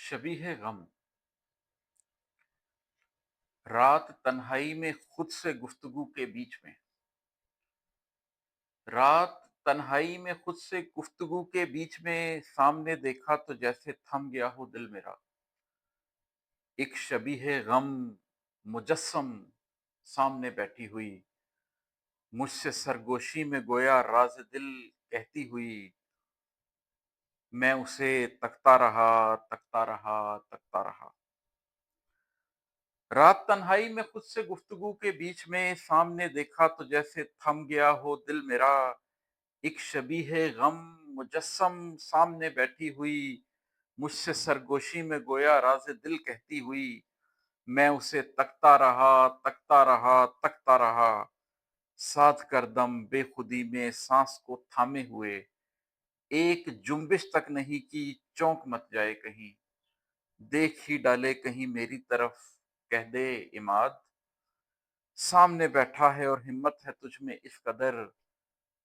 शबीह गम। रात तन्हाई में खुद से गुफ्तगू के बीच में। रात तन्हाई में खुद से गुफ्तगू के बीच में सामने देखा तो जैसे थम गया हो दिल मेरा। एक शबीह गम मुजस्सम सामने बैठी हुई, मुझसे सरगोशी में गोया राज दिल कहती हुई। मैं उसे तकता रहा, तकता रहा, तकता रहा। रात तन्हाई में खुद से गुफ्तगू के बीच में सामने देखा तो जैसे थम गया हो दिल मेरा। एक शबीह गम मुजस्सम सामने बैठी हुई, मुझसे सरगोशी में गोया राज़े दिल कहती हुई। मैं उसे तकता रहा, तकता रहा, तकता रहा। साध कर दम बेखुदी में सांस को थामे हुए, एक जुम्बिश तक नहीं की चौंक मच जाए कहीं। देख ही डाले कहीं मेरी तरफ, कह दे इमाद। सामने बैठा है और हिम्मत है तुझ में इस कदर,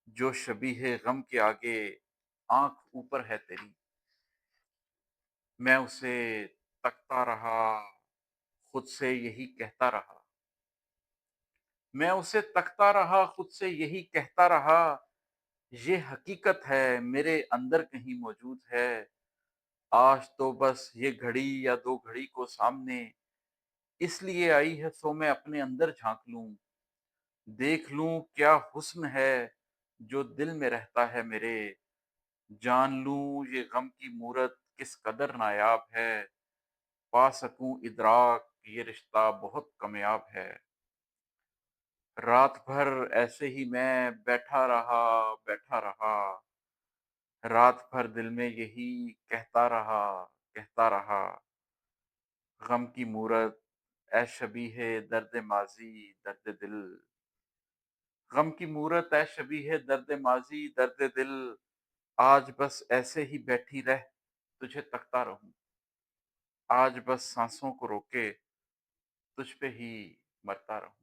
जो शबीह गम के आगे आंख ऊपर है तेरी। मैं उसे तकता रहा, खुद से यही कहता रहा। मैं उसे तकता रहा, खुद से यही कहता रहा। ये हकीकत है मेरे अंदर कहीं मौजूद है। आज तो बस ये घड़ी या दो घड़ी को सामने इसलिए आई है सो मैं अपने अंदर झांक लूं, देख लूं क्या हुस्न है जो दिल में रहता है मेरे। जान लूं ये गम की मूरत किस कदर नायाब है, पा सकूं इदराक ये रिश्ता बहुत कमयाब है। रात भर ऐसे ही मैं बैठा रहा। रात भर दिल में यही कहता रहा। गम की मूरत ए शबीह दर्द माजी दर्द दिल। गम की मूरत ए शबीह दर्द माजी दर्द दिल। आज बस ऐसे ही बैठी रह, तुझे तकता रहूं। आज बस सांसों को रोके तुझ पे ही मरता रहूं।